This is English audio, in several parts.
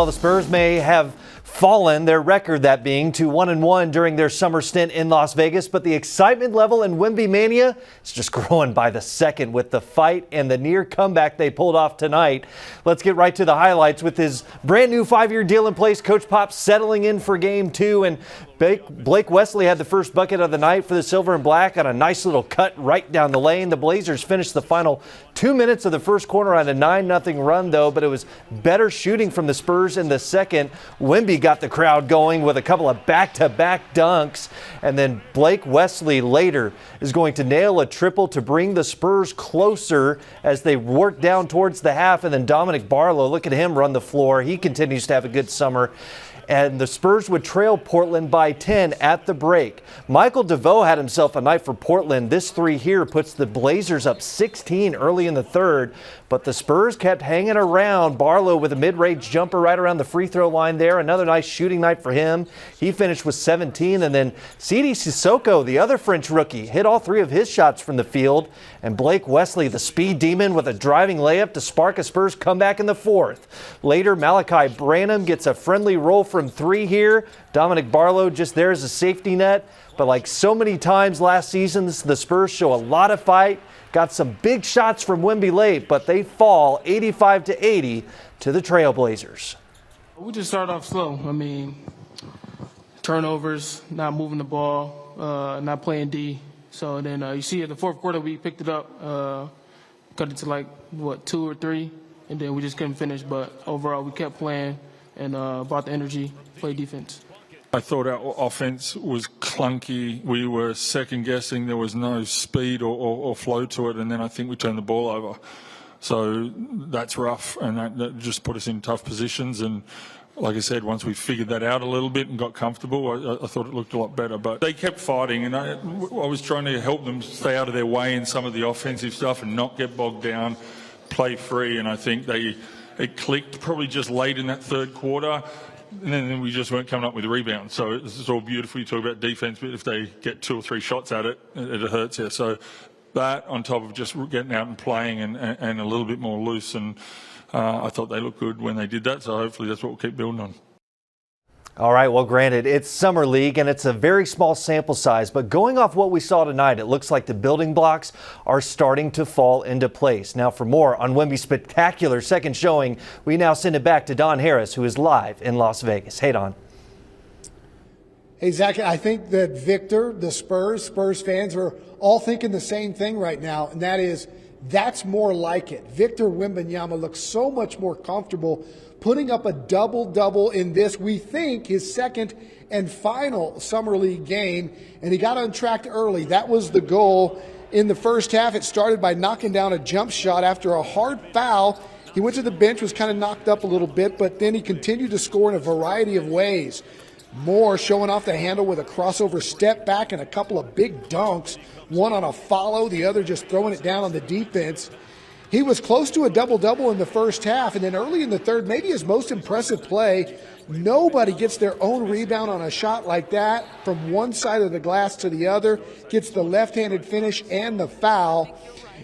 Well, the Spurs may have fallen, their record that being, to 1-1 during their summer stint in Las Vegas, but the excitement level in Wemby Mania is just growing by the second with the fight and the near comeback they pulled off tonight. Let's get right to the highlights with his brand new 5-year deal in place. Coach Pop settling in for game 2, and Blake Wesley had the first bucket of the night for the Silver and Black on a nice little cut right down the lane. The Blazers finished the final 2 minutes of the first quarter on a 9-0 run, though, but it was better shooting from the Spurs in the second. Wemby got the crowd going with a couple of back-to-back dunks, and then Blake Wesley later is going to nail a triple to bring the Spurs closer as they work down towards the half. And then Dominic Barlow, look at him run the floor. He continues to have a good summer. And the Spurs would trail Portland by 10 at the break. Michael DeVoe had himself a night for Portland. This three here puts the Blazers up 16 early in the third, but the Spurs kept hanging around. Barlow with a mid-range jumper right around the free throw line there. Another nice shooting night for him. He finished with 17, and then Sidi Sissoko, the other French rookie, hit all 3 of his shots from the field. And Blake Wesley, the speed demon, with a driving layup to spark a Spurs comeback in the fourth. Later, Malachi Branham gets a friendly roll from 3 here. Dominic Barlow just there as a safety net. But like so many times last season, the Spurs show a lot of fight. Got some big shots from Wemby late, but they fall 85-80 to the Trailblazers. We just started off slow. I mean, turnovers, not moving the ball, not playing D. So then you see in the fourth quarter we picked it up, cut it to like, 2 or 3, and then we just couldn't finish. But overall we kept playing and brought the energy, played defense. I thought our offense was clunky. We were second-guessing. There was no speed or flow to it, and then I think we turned the ball over. So that's rough, and that just put us in tough positions. And like I said, once we figured that out a little bit and got comfortable, I thought it looked a lot better. But they kept fighting, and I was trying to help them stay out of their way in some of the offensive stuff and not get bogged down, play free. And I think it clicked probably just late in that third quarter. And then we just weren't coming up with rebounds. So this is all beautiful. You talk about defense, but if they get 2 or 3 shots at it, it hurts you. So that on top of just getting out and playing and a little bit more loose. And I thought they looked good when they did that. So hopefully that's what we'll keep building on. All right, well, granted, it's Summer League and it's a very small sample size, but going off what we saw tonight, it looks like the building blocks are starting to fall into place. Now, for more on Wemby's spectacular second showing, we now send it back to Don Harris, who is live in Las Vegas. Hey, Don. Hey, Zach, I think that Victor, the Spurs fans are all thinking the same thing right now, and that is, that's more like it. Victor Wembanyama looks so much more comfortable putting up a double-double in this, we think, his second and final Summer League game, and he got on track early. That was the goal in the first half. It started by knocking down a jump shot after a hard foul. He went to the bench, was kind of knocked up a little bit, but then he continued to score in a variety of ways. Moore showing off the handle with a crossover step back and a couple of big dunks, one on a follow, the other just throwing it down on the defense. He was close to a double-double in the first half, and then early in the third, maybe his most impressive play. Nobody gets their own rebound on a shot like that from one side of the glass to the other, gets the left-handed finish and the foul.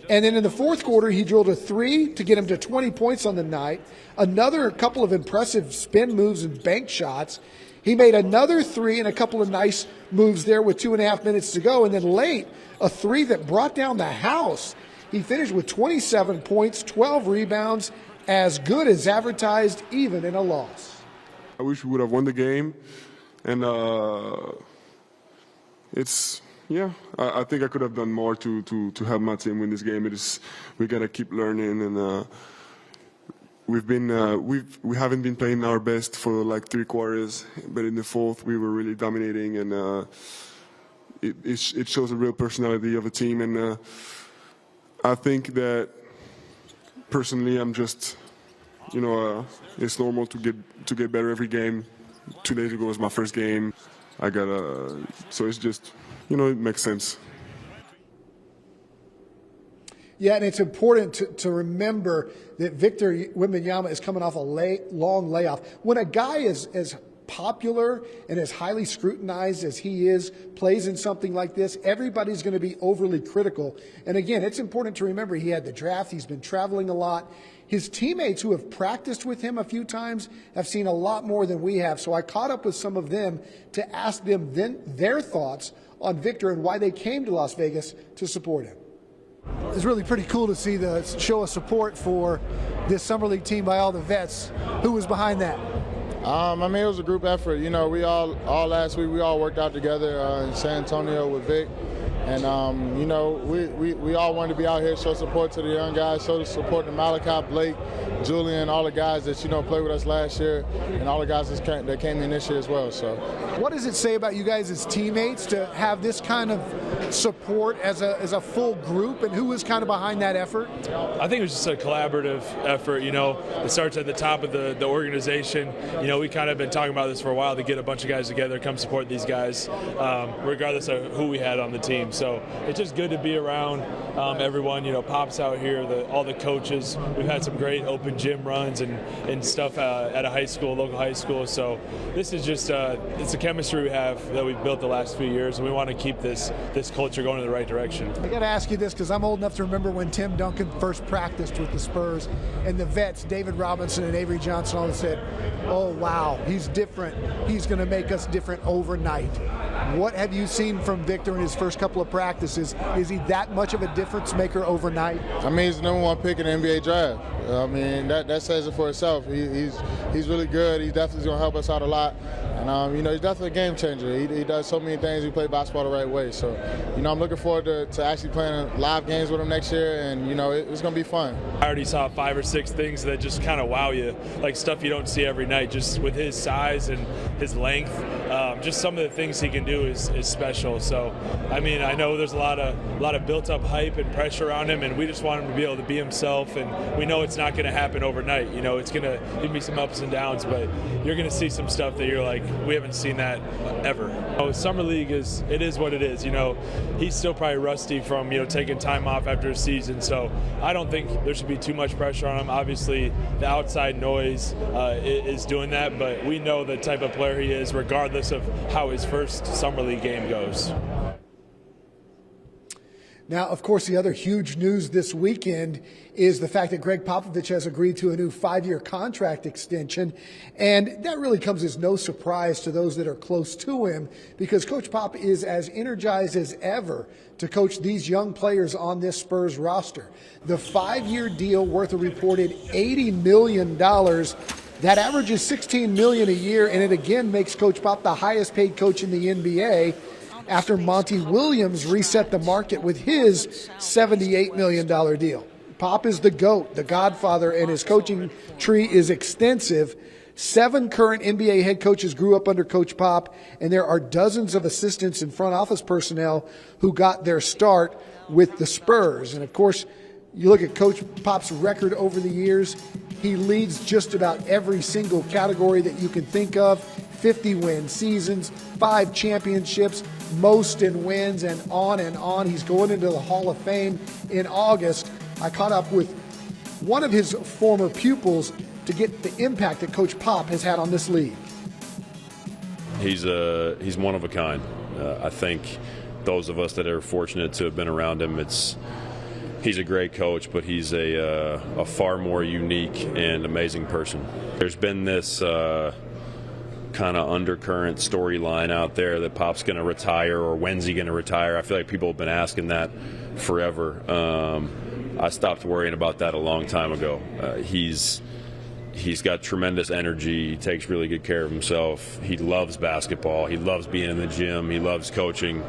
And then in the fourth quarter, he drilled a 3 to get him to 20 points on the night, another couple of impressive spin moves and bank shots. He made another 3 and a couple of nice moves there with 2.5 minutes to go, and then late, a 3 that brought down the house. He finished with 27 points, 12 rebounds, as good as advertised, even in a loss. I wish we would have won the game, and I think I could have done more to help my team win this game. We gotta keep learning, and we haven't been playing our best for like 3 quarters, but in the fourth we were really dominating, and it shows the real personality of a team. And I think that personally, I'm just, it's normal to get better every game. 2 days ago was my first game. So it's just, it makes sense. Yeah, and it's important to remember that Victor Wembanyama is coming off a long layoff. When a guy is as popular and as highly scrutinized as he is, plays in something like this, everybody's going to be overly critical. And again, it's important to remember he had the draft. He's been traveling a lot. His teammates who have practiced with him a few times have seen a lot more than we have. So I caught up with some of them to ask them their thoughts on Victor and why they came to Las Vegas to support him. It's really pretty cool to see the show of support for this Summer League team by all the vets. Who was behind that? I mean, it was a group effort. You know, we all last week, we all worked out together in San Antonio with Vic. And, you know, we all wanted to be out here, show support to the young guys, show support to Malachi, Blake, Julian, all the guys that, you know, played with us last year, and all the guys that came in this year as well. So, what does it say about you guys as teammates to have this kind of support as a full group, and who was kind of behind that effort? I think it was just a collaborative effort. You know, it starts at the top of the organization. You know, we kind of been talking about this for a while to get a bunch of guys together, come support these guys, regardless of who we had on the team. So it's just good to be around everyone. You know, Pop's out here, all the coaches. We've had some great open gym runs and stuff at a high school, local high school. So this is just it's a chemistry we have that we've built the last few years, and we want to keep this culture going in the right direction. I got to ask you this because I'm old enough to remember when Tim Duncan first practiced with the Spurs, and the vets, David Robinson and Avery Johnson, all said, "Oh wow, he's different. He's going to make us different overnight." What have you seen from Victor in his first couple of practices? Is he that much of a difference maker overnight? I mean, he's the #1 pick in the NBA draft. I mean, that says it for itself. He's really good. He's definitely going to help us out a lot. And, you know, he's definitely a game changer. He does so many things. He plays basketball the right way. So, you know, I'm looking forward to actually playing live games with him next year. And, you know, it's going to be fun. I already saw 5 or 6 things that just kind of wow you, like stuff you don't see every night, just with his size and his length. Just some of the things he can do is special. So, I mean, I know there's a lot of built-up hype and pressure on him, and we just want him to be able to be himself. And we know it's not going to happen overnight. You know, it's going to give me some ups and downs, but you're going to see some stuff that you're like, we haven't seen that ever. Summer League is what it is. You know, he's still probably rusty from, you know, taking time off after a season. So I don't think there should be too much pressure on him. Obviously, the outside noise is doing that, but we know the type of player he is, regardless of how his first Summer League game goes. Now, of course, the other huge news this weekend is the fact that Greg Popovich has agreed to a new 5-year contract extension. And that really comes as no surprise to those that are close to him, because Coach Pop is as energized as ever to coach these young players on this Spurs roster. The 5-year deal worth a reported $80 million. That averages $16 million a year, and it again makes Coach Pop the highest paid coach in the NBA, after Monty Williams reset the market with his $78 million deal. Pop is the GOAT, the godfather, and his coaching tree is extensive. 7 current NBA head coaches grew up under Coach Pop, and there are dozens of assistants and front office personnel who got their start with the Spurs. And, of course, you look at Coach Pop's record over the years, he leads just about every single category that you can think of. 50-win seasons, 5 championships, most in wins, and on and on. He's going into the Hall of Fame in August. I caught up with one of his former pupils to get the impact that Coach Pop has had on this league. He's one of a kind. I think those of us that are fortunate to have been around him, he's a great coach, but he's a far more unique and amazing person. There's been this kind of undercurrent storyline out there that Pop's going to retire, or when's he going to retire. I feel like people have been asking that forever. I stopped worrying about that a long time ago. He's got tremendous energy. He takes really good care of himself. He loves basketball. He loves being in the gym. He loves coaching.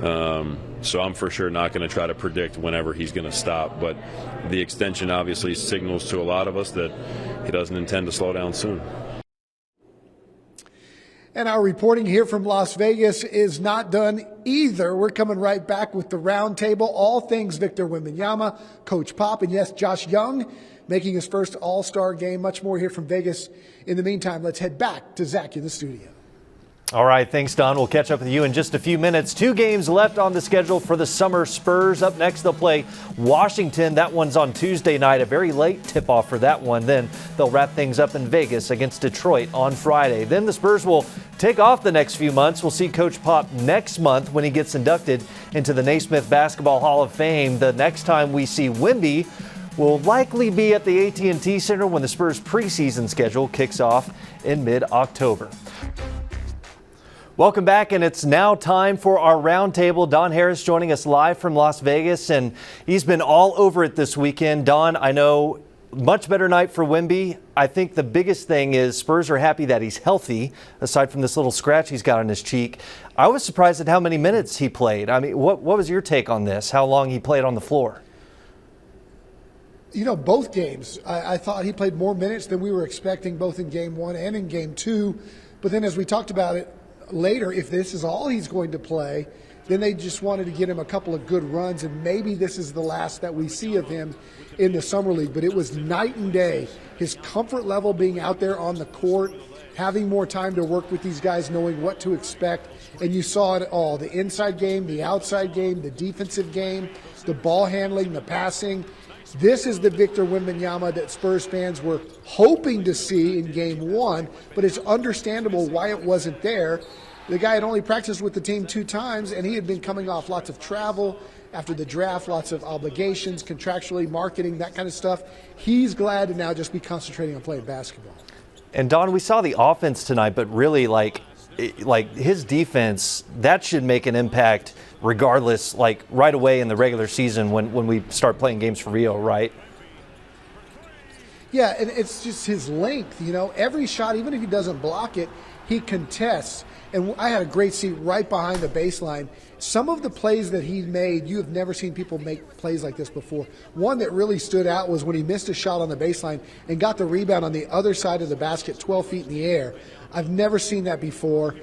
So I'm for sure not going to try to predict whenever he's going to stop. But the extension obviously signals to a lot of us that he doesn't intend to slow down soon. And our reporting here from Las Vegas is not done either. We're coming right back with the roundtable, all things Victor Wembanyama, Coach Pop, and yes, Josh Young making his first All-Star game. Much more here from Vegas. In the meantime, let's head back to Zach in the studio. All right, thanks, Don. We'll catch up with you in just a few minutes. 2 games left on the schedule for the summer Spurs. Up next, they'll play Washington. That one's on Tuesday night, a very late tip-off for that one. Then they'll wrap things up in Vegas against Detroit on Friday. Then the Spurs will take off the next few months. We'll see Coach Pop next month when he gets inducted into the Naismith Basketball Hall of Fame. The next time we see Wemby will likely be at the AT&T Center when the Spurs preseason schedule kicks off in mid-October. Welcome back, and it's now time for our roundtable. Don Harris joining us live from Las Vegas, and he's been all over it this weekend. Don, I know, much better night for Wemby. I think the biggest thing is Spurs are happy that he's healthy, aside from this little scratch he's got on his cheek. I was surprised at how many minutes he played. I mean, what was your take on this, how long he played on the floor? You know, both games, I thought he played more minutes than we were expecting, both in Game 1 and in Game 2. But then as we talked about it later, if this is all he's going to play, then they just wanted to get him a couple of good runs, and maybe this is the last that we see of him in the Summer League. But it was night and day. His comfort level being out there on the court, having more time to work with these guys, knowing what to expect, and you saw it all. The inside game, the outside game, the defensive game, the ball handling, the passing. This is the Victor Wembanyama that Spurs fans were hoping to see in Game 1, but it's understandable why it wasn't there. The guy had only practiced with the team 2 times, and he had been coming off lots of travel after the draft, lots of obligations, contractually, marketing, that kind of stuff. He's glad to now just be concentrating on playing basketball. And Don, we saw the offense tonight, but really like his defense, that should make an impact regardless, like right away in the regular season when we start playing games for Rio, right? Yeah, and it's just his length, you know. Every shot, even if he doesn't block it, he contests. And I had a great seat right behind the baseline. Some of the plays that he made, you have never seen people make plays like this before. One that really stood out was when he missed a shot on the baseline and got the rebound on the other side of the basket, 12 feet in the air. I've never seen that before.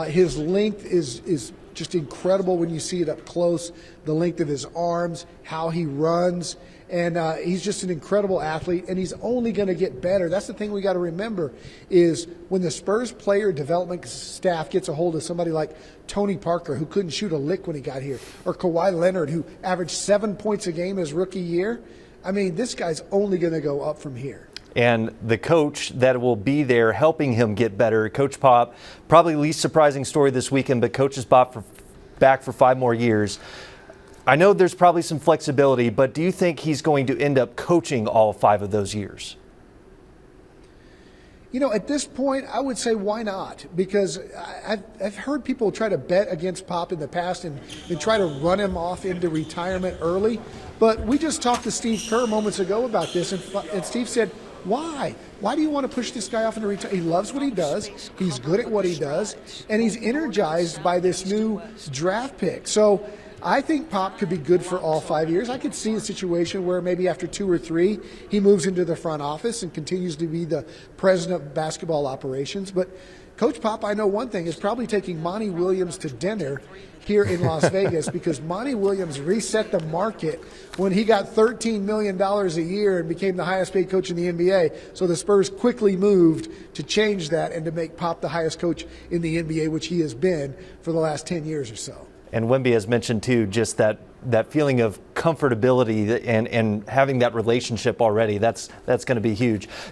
His length is just incredible when you see it up close, the length of his arms, how he runs, and he's just an incredible athlete, and he's only going to get better. That's the thing we got to remember is when the Spurs player development staff gets a hold of somebody like Tony Parker, who couldn't shoot a lick when he got here, or Kawhi Leonard, who averaged 7 points a game his rookie year, I mean, this guy's only going to go up from here. And the coach that will be there helping him get better, Coach Pop, probably least surprising story this weekend, but Coach is back for 5 more years. I know there's probably some flexibility, but do you think he's going to end up coaching all 5 of those years? You know, at this point, I would say why not? Because I've heard people try to bet against Pop in the past and try to run him off into retirement early. But we just talked to Steve Kerr moments ago about this, and Steve said, why? Why do you want to push this guy off into retirement? He loves what he does. He's good at what he does. And he's energized by this new draft pick. So I think Pop could be good for all 5 years. I could see a situation where maybe after 2 or 3, he moves into the front office and continues to be the president of basketball operations. But Coach Pop, I know one thing, is probably taking Monty Williams to dinner here in Las Vegas because Monty Williams reset the market when he got $13 million a year and became the highest paid coach in the NBA. So the Spurs quickly moved to change that and to make Pop the highest coach in the NBA, which he has been for the last 10 years or so. And Wemby has mentioned, too, just that feeling of comfortability and having that relationship already. That's going to be huge.